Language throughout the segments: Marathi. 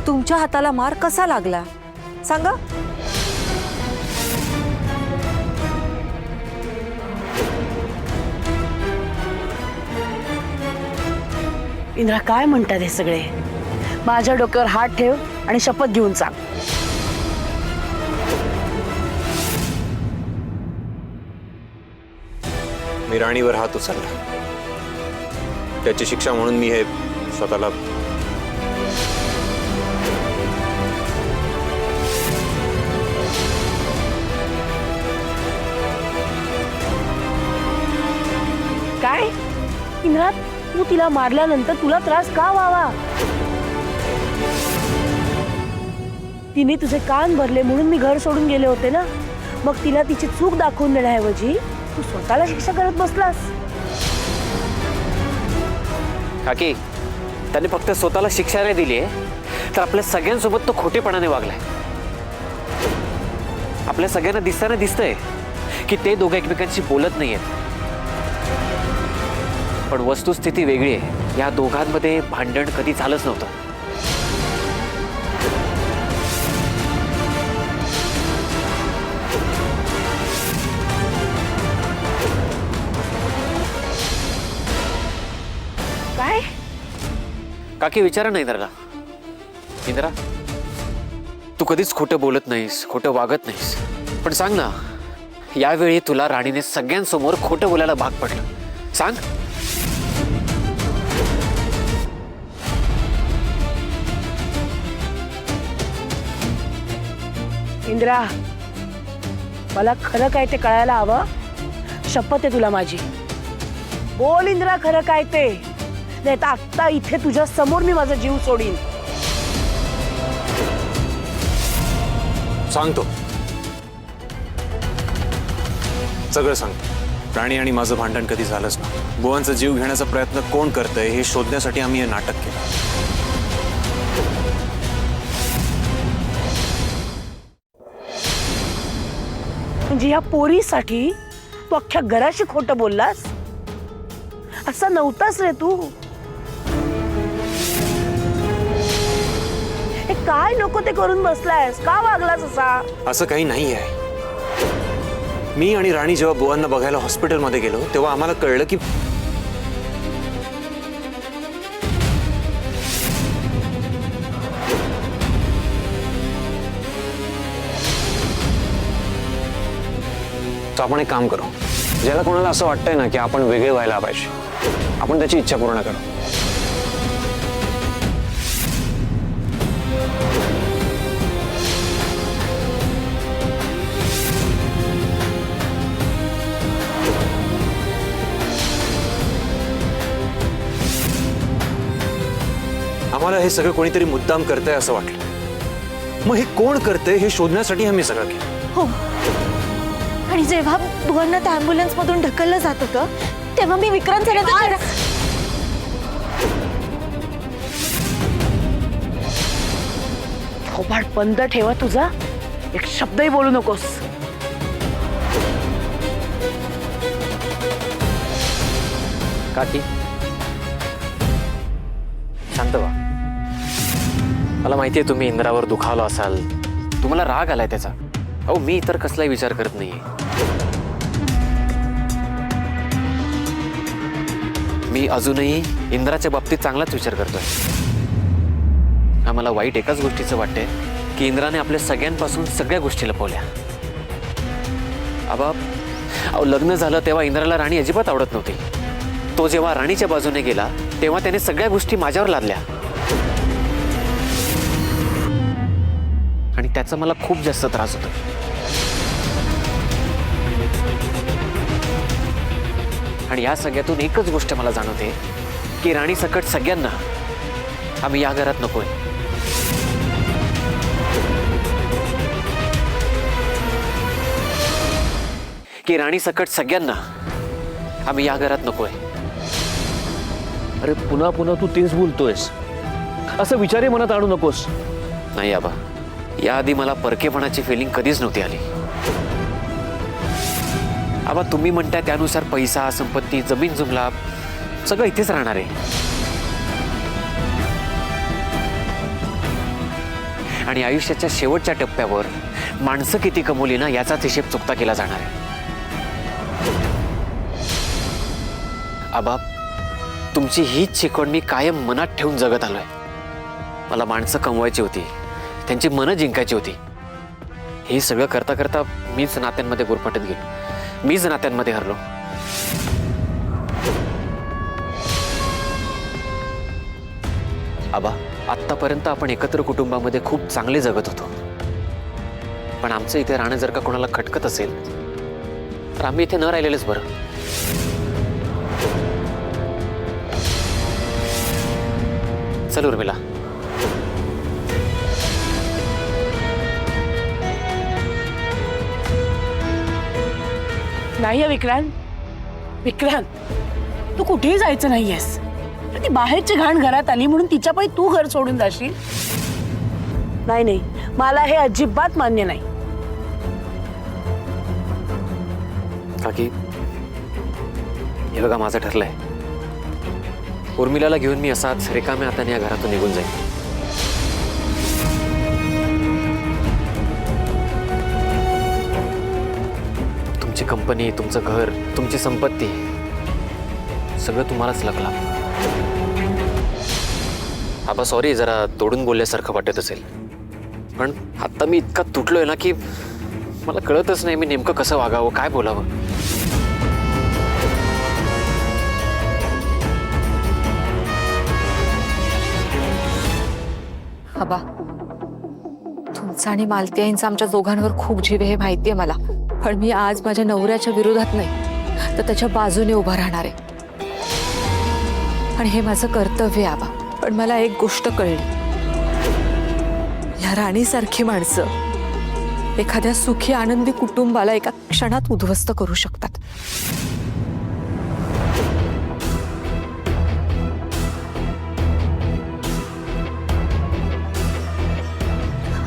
तुमच्या हाताला मार कसा लागला सांगा। इंद्रा काय म्हणतात हे सगळे? माझ्या डोक्यावर हात ठेव आणि शपथ घेऊन सांग। मी राणीवर हात उचलला, त्याची शिक्षा म्हणून मी हे स्वतःला काय इंद्रा, तू तिला मारल्यानंतर तुला त्रास का व्हावा? तिने तुझे कान भरले म्हणून मी घर सोडून गेले होते ना। मग तिला तिची चूक दाखवून देण्याऐवजी तू स्वतःला शिक्षा करत बसलास। काकी, त्यांनी फक्त स्वतःला शिक्षा नाही दिली आहे, तर आपल्या सगळ्यांसोबत तो खोटेपणाने वागलाय। आपल्या सगळ्यांना दिसतंय की ते दोघं एकमेकांशी बोलत नाहीयेत, पण वस्तुस्थिती वेगळी आहे। या दोघांमध्ये भांडण कधी झालंच नव्हतं। काय काकी, विचारा ना इंद्राला। इंद्रा, तू कधीच खोटं बोलत नाहीस, खोटं वागत नाहीस, पण सांग ना, यावेळी तुला राणीने सगळ्यांसमोर खोटं बोलायला भाग पडलं, सांग। इंद्रा, मला खरं काय ते कळायला हवं। शपथ आहे तुला माझी, बोल इंद्रा खरं काय ते, नाही तर आत्ता इथे तुझ्या समोर मी माझा जीव सोडीन। सांगतो, सगळं सांगतो। राणी आणि माझं भांडण कधी झालंच ना। बुवांचा जीव घेण्याचा प्रयत्न कोण करतंय हे शोधण्यासाठी आम्ही हे नाटक केलं। म्हणजे या पोरीसाठी तू अख्ख्या घराशी खोटं बोललास? असा नव्हतास रे तू। हे काय नको ते करून बसलायस? का वागलास असा? असं काही नाही आहे। मी आणि राणी जेव्हा बुवांना बघायला हॉस्पिटलमध्ये गेलो तेव्हा आम्हाला कळलं की आपण एक काम करू, ज्याला कोणाला असं वाटतंय ना की आपण वेगळे व्हायला पाहिजे, आपण त्याची इच्छा पूर्ण करू। आम्हाला हे सगळं कोणीतरी मुद्दाम करतंय असं वाटलं। मग हे कोण करतंय हे शोधण्यासाठी आम्ही सगळं केलं। हो, आणि जेव्हा बुवांना त्या ॲम्ब्युलन्स मधून ढकललं जात होतं तेव्हा मी विक्रांत सरांचा चेहरा थोबाड बंद ठेवा तुझा, एक शब्दही बोलू नकोस। काकी, शांत व्हा। मला माहितीये तुम्ही इंद्रावर दुखावला असाल, तुम्हाला राग आलाय त्याचा। अहो, मी तर कसलाही विचार करत नाहीये। मी अजूनही इंद्राच्या बाबतीत चांगलाच विचार करतोय। आम्हाला वाईट एकाच गोष्टीचं वाटतंय की इंद्राने आपल्या सगळ्यांपासून सगळ्या गोष्टी लपवल्या। अहो, लग्न झालं तेव्हा इंद्राला राणी अजिबात आवडत नव्हती। तो जेव्हा राणीच्या बाजूने गेला तेव्हा त्याने सगळ्या गोष्टी माझ्यावर लादल्या, आणि त्याचा मला खूप जास्त त्रास होतो। आणि या सगळ्यातून एकच गोष्ट मला जाणवते की राणी सकट सगळ्यांना आम्ही या घरात नकोय। की राणी सकट सगळ्यांना आम्ही या घरात नकोय। अरे पुन्हा पुन्हा तू तेच बोलतोयस, असं विचारही मनात आणू नकोस। नाही आबा, याआधी मला परकेपणाची फिलिंग कधीच नव्हती आली। आबा, तुम्ही म्हणताय त्यानुसार पैसा, संपत्ती, जमीन जुमला सगळं इथेच राहणार आहे। आणि आयुष्याच्या शेवटच्या टप्प्यावर माणसं किती कमवली ना याचाच हिशेब चुकता केला जाणार आहे. आबा, तुमची हीच शिकवण मी कायम मनात ठेवून जगत आलोय. मला माणसं कमवायची होती, त्यांची मनं जिंकायची होती. हे सगळं करता करता मीच नात्यांमध्ये गुरफटत गेलो, मीच नात्यांमध्ये हरलो. आबा, आत्तापर्यंत आपण एकत्र कुटुंबामध्ये खूप चांगले जगत होतो. पण आमचं इथे राहणं जर का कोणाला खटकत असेल तर आम्ही इथे न राहिलेलंच बरं. चल उर्मिला. नाही विक्रांत, विक्रांत तू कुठेही जायचं नाहीयेस. ती बाहेरची घाण घरात आली म्हणून तिच्या पायी तू घर सोडून जाशील? नाही नाही, मला हे अजिबात मान्य नाही. काकी, हे बघा माझं ठरलंय. उर्मिलाला घेऊन मी असाच रिकाम्या हाताने या घरातून निघून जाईन. तुमची कंपनी, तुमचं घर, तुमची संपत्ती सगळं तुम्हालाच लागलं. आबा सॉरी, जरा तोडून बोलल्यासारखं वाटत असेल, पण आता मी इतका तुटलोय ना की मला कळतच नाही मी नेमकं कसं वागावं, काय बोलावं. आबा, तुमचा आणि मालती आईंचा आमच्या दोघांवर खूप जीव आहे हे माहितीये मला. पण मी आज माझ्या नवऱ्याच्या विरोधात नाही तर त्याच्या बाजूने उभं राहणार आहे. आणि हे माझं कर्तव्य आहे आबा. पण मला एक गोष्ट कळली, या राणीसारखी माणसं एखाद्या सुखी आनंदी कुटुंबाला एका क्षणात उद्ध्वस्त करू शकतात.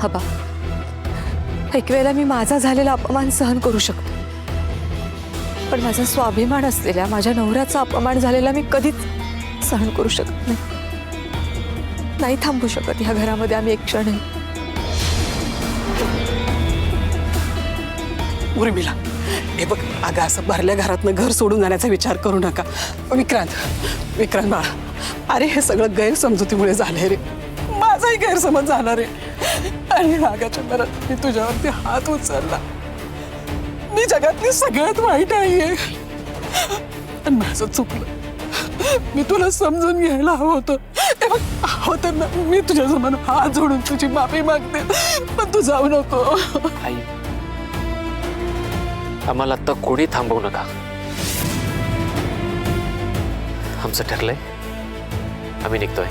आबा, एक वेळेला मी माझा झालेला अपमान सहन करू शकतो, पण माझा स्वाभिमान असलेल्या माझ्या नवऱ्याचा अपमान झालेला मी कधीच सहन करू शकत नाही. नाही थांबू शकत ह्या घरामध्ये आम्ही एक क्षणही. उर्मिला, हे बघ अगं, असं भरल्या घरातनं घर सोडून जाण्याचा विचार करू नका. विक्रांत बाळा, अरे हे सगळं गैरसमजुतीमुळे झालंय रे. माझाही गैरसमज झाला रे. आणि रागाच्या भरात मी तुझ्यावरती हात उचलला. मी जगातली सगळ्यात वाईट आहे, पण माझं चुकलं. मी तुला समजून घ्यायला हवं होतं. हे बघ, होतं ना, मी तुझ्यासमोर हात जोडून तुझी माफी मागते, पण तू जाऊ नको. आई, आम्हाला आता कोणी थांबवू नका. आमचं ठरलंय, आम्ही निघतोय.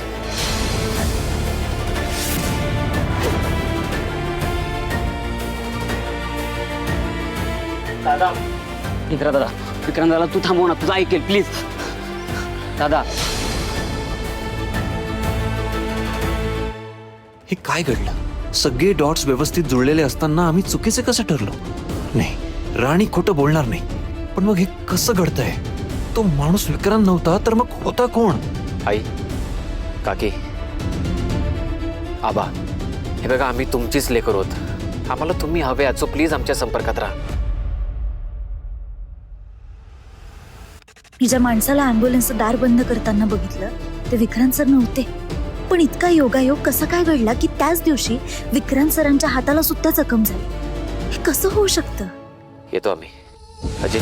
दादा, मित्रा दादा, विक्रांत दादा तू थांबव ना, तुझं ऐकेल प्लीज. दादा, हे काय घडलं? सगळे डॉट्स व्यवस्थित जुळलेले असताना आम्ही चुकीचे कसं ठरलो? नाही, राणी खोटं बोलणार नाही. पण मग हे कसं घडतंय? तो माणूस विक्रांत नव्हता तर मग होता कोण? आई, काकी, आबा, हे बघा आम्ही तुमचीच लेकर होत. आम्हाला तुम्ही हवे आहात, सो प्लीज आमच्या संपर्कात राहा. मी ज्या माणसाला ॲम्ब्युलन्सचं दार बंद करताना बघितलं ते विक्रांत सर नव्हते. पण इतका योगायोग कसा काय घडला की त्याच दिवशी विक्रांत सरांच्या हाताला सुद्धा जखम झाली? हे कसं होऊ शकतं? येतो आम्ही. अजय,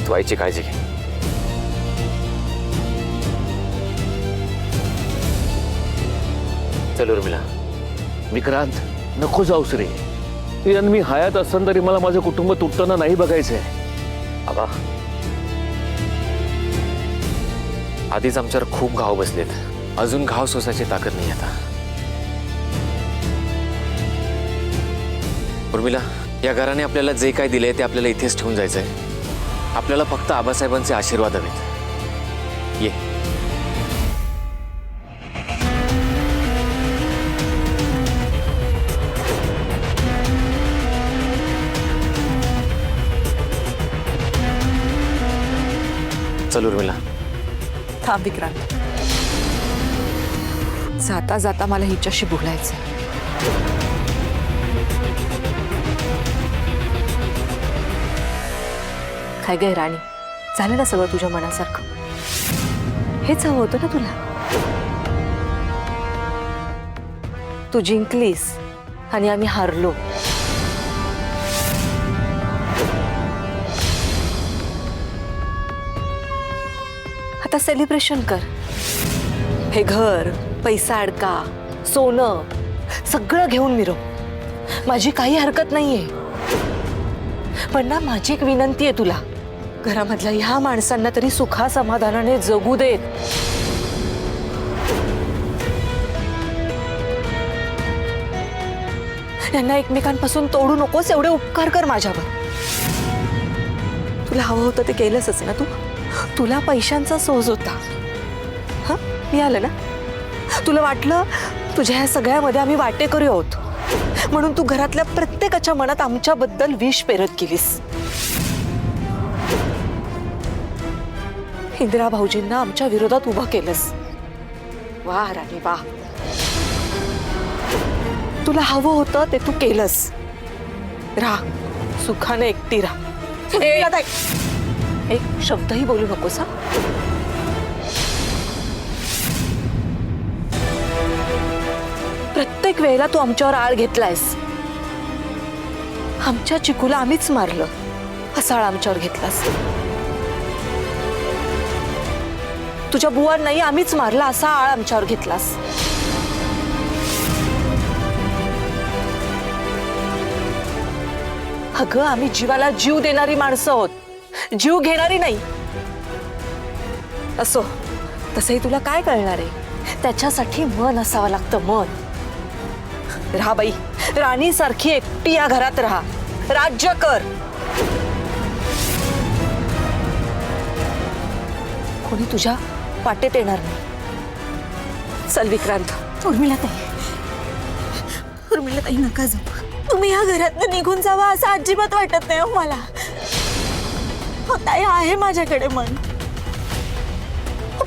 तू आईची काळजी घे. चल उर्मिला. विक्रांत नको जाऊस रे. निदान मी हयात असताना तरी मला माझं कुटुंब तुटताना नाही बघायचंय. आबा, आधीच आमच्यावर खूप घाव बसलेत, अजून घाव सोसायची ताकद नाही आता. उर्मिला, या घराने आपल्याला जे काय दिलंय ते आपल्याला इथेच ठेवून जायचंय. आपल्याला फक्त आबासाहेबांचे आशीर्वाद हवेत. ये. चल उर्मिला. थांब विक्रांत, जाता जाता मला हिच्याशी बोलायचं. काय गे राणी, झालं ना सगळं तुझ्या मनासारखं? हेच हवं होतं ना तुला? तू जिंकलीस आणि आम्ही हारलो. आता सेलिब्रेशन कर. हे घर, पैसा अडका, सोनं सगळं घेऊन मिरव. माझी काही हरकत नाहीये. पण ना, माझी एक विनंती आहे तुला, घरामधल्या ह्या माणसांना तरी सुखा समाधानाने जगू देत. यांना एकमेकांपासून तोडू नकोस, एवढे उपकार कर माझ्यावर. तुला हवं होतं ते केलंसच ना तू. तुला पैशांचा सोज होता, हा मिळालं ना. तुला वाटलं तुझ्या ह्या सगळ्यामध्ये आम्ही वाटेकरी आहोत, म्हणून तू घरातल्या प्रत्येकाच्या मनात आमच्याबद्दल विष पेरत गेलीस. इंदिरा भाऊजींना आमच्या विरोधात उभं केलंस. वा राणी वा. तुला हवं होतं ते तू केलंस. राहा सुखाने एकटी राहा. एक शब्दही बोलू नकोस हा. प्रत्येक वेळेला तू आमच्यावर आळ घेतलायस. आमच्या चिकूला आम्हीच मारलं असा आळ आमच्यावर घेतलास. तुझ्या बुवांनाही आम्हीच मारला असा आळ आमच्यावर घेतलास. अगं, आम्ही जीवाला जीव देणारी माणसं आहोत, जीव घेणारी नाही. असो, तसंही तुला काय कळणार आहे? त्याच्यासाठी मन असावं लागतं, मन. राहा बाई, राणी सारखी एकटी या घरात राहा, राज्य कर. कोणी तुझ्या वाटेत येणार नाही. चल विक्रांत. उर्मिलाताई नका जाऊ. तुम्ही या घरातनं निघून जावा असं अजिबात वाटत नाही हो मला. हो ताई, आहे माझ्याकडे मन.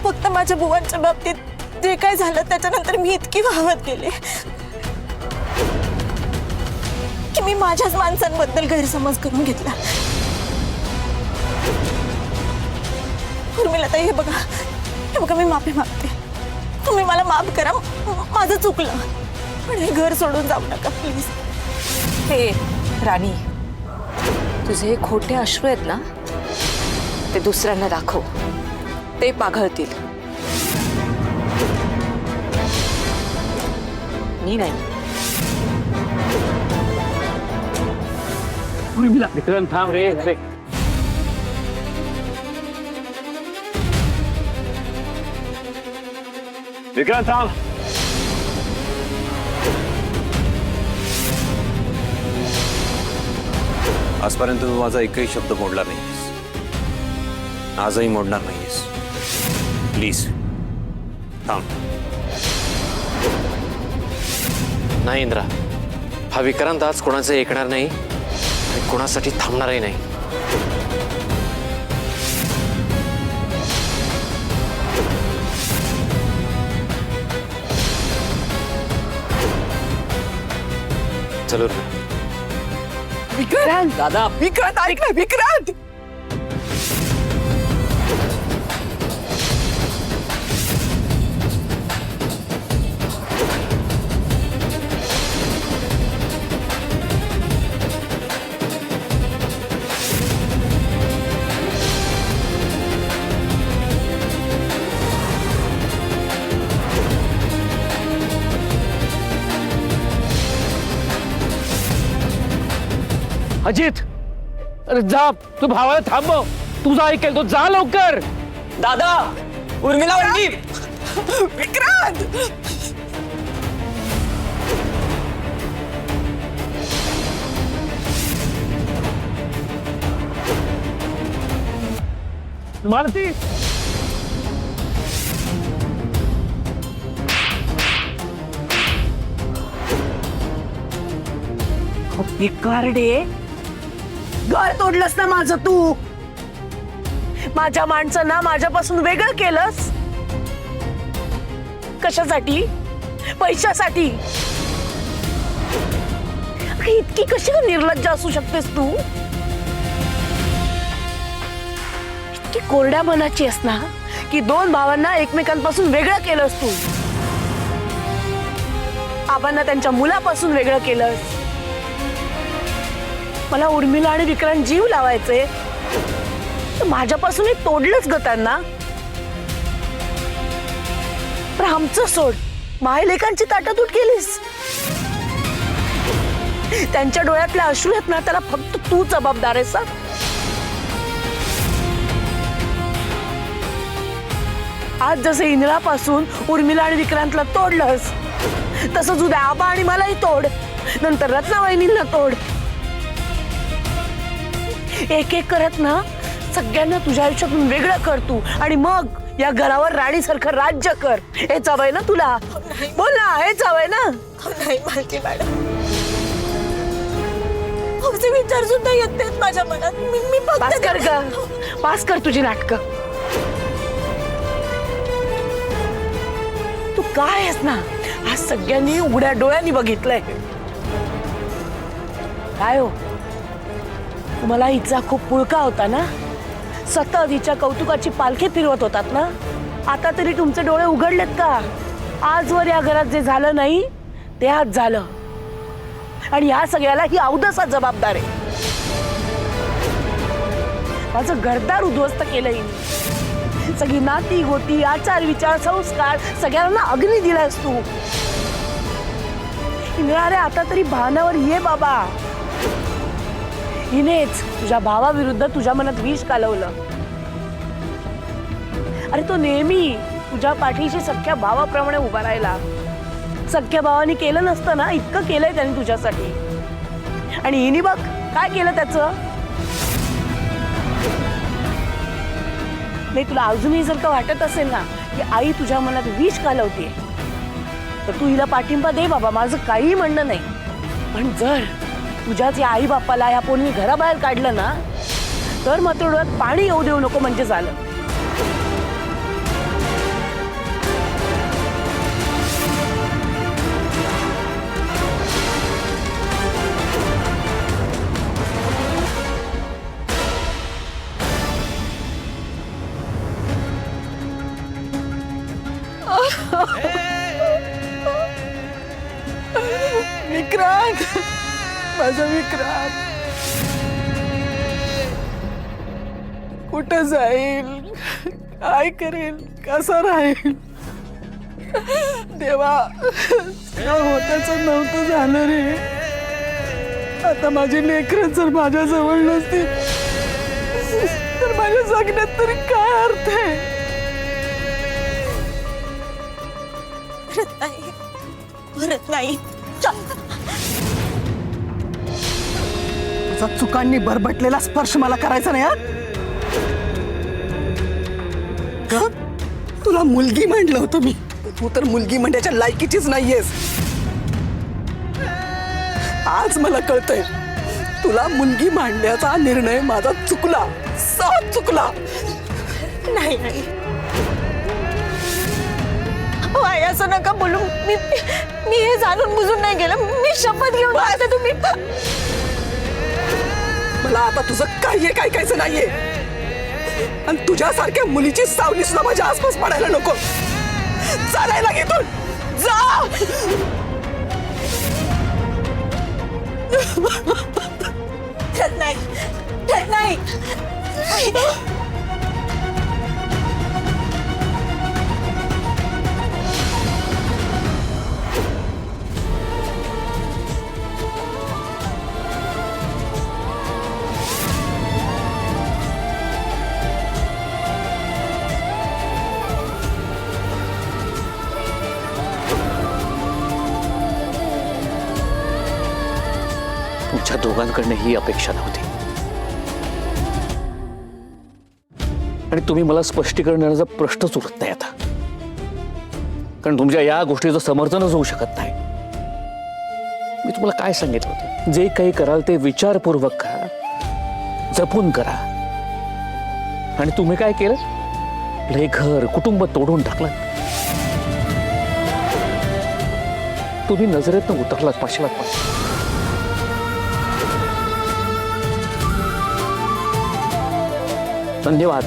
फक्त माझ्या बुवांच्या बाबतीत जे काय झालं त्याच्यानंतर मी इतकी वाहवत गेले की मी माझ्याच माणसांबद्दल गैरसमज करून घेतला. उर्मिलाताई, हे बघा मी माफी मागते. तुम्ही मला माफ करा, माझं चुकलं. पण हे घर सोडून जाऊ नका प्लीज. हे राणी, तुझे खोटे अश्रू आहेत ना, ते दुसऱ्यांना दाखव, ते पाघळतील. मी नाही. विक्रांत थांब रे. विक्रांत थांब. आजपर्यंत तू माझा एकही शब्द मोडला नाहीस, आजही मोडणार नाहीस. प्लीज थांब. नाही इंद्रा, हा विक्रांत आज कोणाचं ऐकणार नाही आणि कोणासाठी थांबणारही नाही. चलो रे. विक्रांत, दादा, विक्रांत ऐक ना. विक्रांत, अजित, अरे जा, तू भावाला थांबव. तुझा ऐकेल तो, जा लवकर. दादा, उर्मिला वहिनी. विक्रांत, मालती, भिकारडे, घर तोडलंस ना माझं तू. माझ्या माणसांना माझ्यापासून वेगळं केलंस. कशासाठी? पैशासाठी. अगं, इतकी कशी का निर्लज्ज असू शकतेस तू? इतकी कोरड्या मनाची आहेस ना की 2 भावांना एकमेकांपासून वेगळं केलंस तू. आबांना त्यांच्या मुलापासून वेगळं केलंस. मला उर्मिला आणि विक्रांत जीव लावायचे, तर माझ्यापासूनही तोडलंच ग त्यांना. पण आमचं सोड, मायलेकांची ताटातूट केलीस. त्यांच्या डोळ्यातल्या अश्रू आहेत ना, त्याला फक्त तू जबाबदार आहेस. आज जसं इंद्रापासून उर्मिला आणि विक्रांतला तोडलंस, तसंच उद्या आबा आणि मलाही तोड, नंतर रत्नावहिनींना तोड. एक एक करत ना सगळ्यांना तुझ्या आयुष्यातून वेगळं कर तू, आणि मग या घरावर राणीसारखं राज्य कर. हे हवंय ना तुला? बोल ना, हेच हवंय ना? नाही मालकी मॅडम, तुमचे विचार सुद्धा येत नाहीत माझ्या मनात. मी पास कर ग, पास कर तुझी नाटकं. तू काय आहेस ना, आज सगळ्यांनी उघड्या डोळ्यांनी बघितलंय. काय हो, तुम्हाला हिचा खूप पुळका होता ना, सतत हिच्या कौतुकाची पालखी फिरवत होतात ना. आता तरी तुमचे डोळे उघडलेत का? आजवर या घरात जे झालं नाही ते आज झालं, आणि या सगळ्याला ही अवदसा जबाबदार आहे. माझं घरदार उद्ध्वस्त केलं हिने. सगळी नाती गोती, आचार विचार, संस्कार सगळ्यांना अग्नी दिलायस तू. इंद्रा, रे आता तरी भानावर ये बाबा. हिनेच तुझ्या भावाविरुद्ध तुझ्या मनात विष कालवलं. अरे तो नेहमी तुझ्या पाठीशी सख्या भावाप्रमाणे उभा राहिला. सख्या भावानी केलं नसतं ना इतकं केलंय त्याने तुझ्यासाठी, आणि हिने बघ काय केलं त्याचं. नाही, तुला अजूनही जर का वाटत असेल ना की आई तुझ्या मनात विष कालवते, तर तू हिला पाठिंबा दे बाबा, माझं काही म्हणणं नाही. पण जर तुझ्याच या आई बापाला ह्या पोरीने घराबाहेर काढलं ना, तर मात्र डोळ्यात पाणी येऊ देऊ नको म्हणजे झालं. विक्रांत, माझा विक्रांत कुठं जाईल, काय करेल, कसा राहील? देवा, होताच नव्हतं झालं रे. आता माझी लेकरं जर माझ्या जवळ नसतील तर माझ्या जगण्यात तरी काय अर्थ आहे? परत नाही. तुझा चुकांनी बरबटलेला स्पर्श मला करायचा नाही. का तुला मुलगी म्हणलं होतं मी, तू तर मुलगी म्हणण्याच्या लायकीचीच नाहीयेस. आज मला कळतंय, तुला मुलगी मांडण्याचा निर्णय माझा चुकला, साफ चुकला. नाही नाही, आई असं नका बोलू. मी हे जाणून बुजून नाही गेलं. मी शपथ घेऊन आता तुम्ही. मला आता तुझं काही एक ऐकायचं नाहीये, आणि तुझ्यासारख्या मुलीची सावली सुद्धा माझ्या आसपास पडायला नको. चालायला घेतो जा. नाही नाही. तुमच्या दोघांकडनं ही अपेक्षा नव्हती, आणि तुम्ही मला स्पष्टीकरण देण्याचा प्रश्नच उरत नाही आता, कारण तुमच्या या गोष्टीचं समर्थनच होऊ शकत नाही. मी तुम्हाला काय सांगितलं होतं, जे काही कराल ते विचारपूर्वक करा, जपून करा. आणि तुम्ही काय केलं? हे घर कुटुंब तोडून टाकलं. तुम्ही नजरेतनं उतरलात पाशलात पण. धन्यवाद.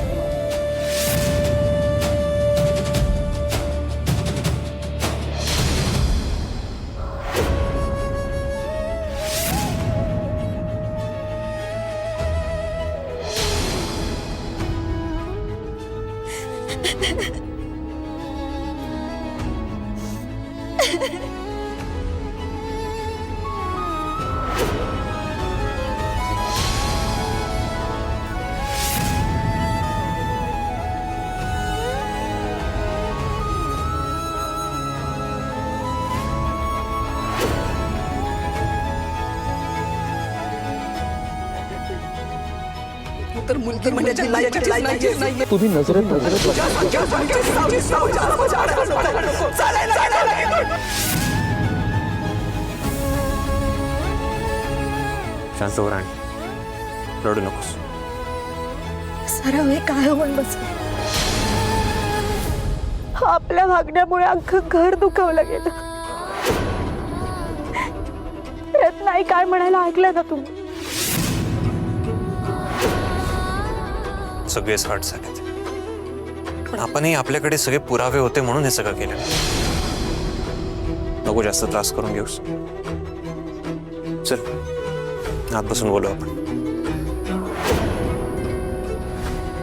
तर मुलगी म्हणजे नाही. तुम्ही नजरेत शांत हो राणी, रडू नकोस. सराव हे काय होऊन बसलं. आपल्या वागण्यामुळे अख्खं घर दुखावलं गेलं. नाही काय म्हणायला ऐकलं ना तुम्ही. सगळेच हट झालेत, पण आपणही आपल्याकडे सगळे पुरावे होते म्हणून हे सगळं केलं. नको जास्त त्रास करून घेऊस. चल आत बसून बोलू आपण.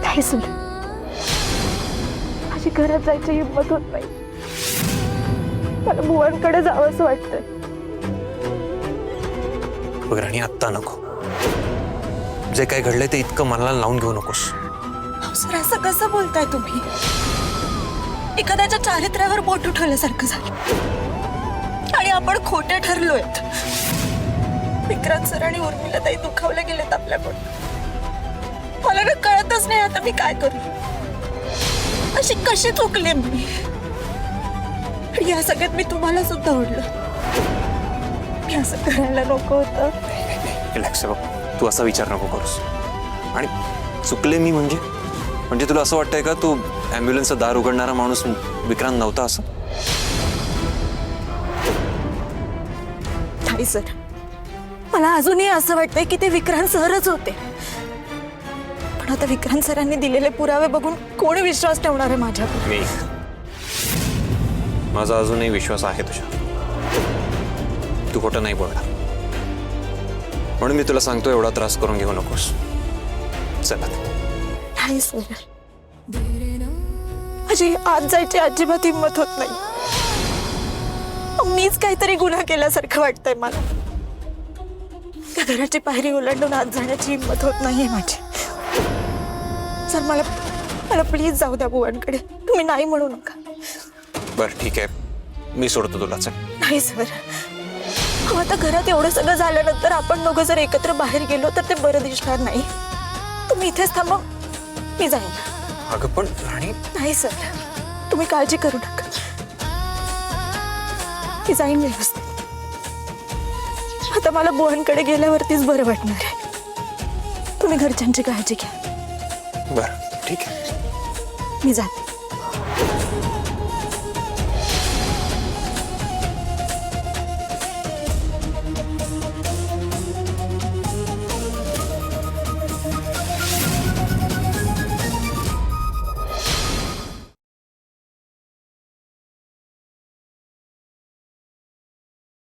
नाही सुन, माझी घरात जायची हिंमत होत नाही. मला बुवांकडे जावं असं वाटतंय. बघ राणी, आत्ता नको. जे काही घडलंय ते इतकं मनाला लावून घेऊ नकोस. सर असं कसं बोलताय तुम्ही. एखाद्याच्या चारित्र्यावर बोट उठवल्यासारखं झालं आणि आपण खोटे ठरलोय. विक्रांत सर आणि उर्मिला ताई दुखावले गेलेत आपल्याकडून. मला ना कळतच नाही आता मी काय करू. अशी कशी चुकले मी. आणि या सगळ्यात मी तुम्हाला सुद्धा ओढलं. मी असं करायला नको होतं. रिलॅक्स बघ, तू असा विचार नको करूस. आणि चुकले मी म्हणजे तुला असं वाटतंय का तू ॲम्ब्युलन्सचं दार उघडणारा माणूस विक्रांत नव्हता असं? नाही सर, मला अजूनही असं वाटतंय की ते विक्रांत सरच होते. पण आता विक्रांत सरांनी दिलेले पुरावे बघून कोणी विश्वास ठेवणार आहे माझ्यावर. मी, माझा अजूनही विश्वास आहे तुझ्या. तू खोटं नाही बोलणार म्हणून मी तुला सांगतो, एवढा त्रास करून घेऊ नकोस. चला. नाही सर, माझी आज जायची अजिबात हिंमत होत नाही. मीच काहीतरी गुन्हा केल्यासारखं वाटतंय मला. त्या घराची पायरी ओलांडून आज जाण्याची हिंमत होत नाहीये माझी. सर मला प्लीज जाऊ द्या बुवांकडे. तुम्ही नाही म्हणू नका. बरं ठीक आहे, मी सोडतो तुला. चल. नाही सर, आता घरात एवढं सगळं झाल्यानंतर आपण दोघं जर एकत्र बाहेर गेलो तर ते बरं दिसणार नाही. तुम्ही इथेच थांबा, मी जाईन. अगं पण राणी. नाही सर, तुम्ही काळजी करू नका. मी जाईन व्यवस्थित. आता मला बुवांकडे गेल्यावरतीच बरं वाटणार आहे. तुम्ही घरच्यांची काळजी घ्या. बरं ठीक आहे, मी जाते.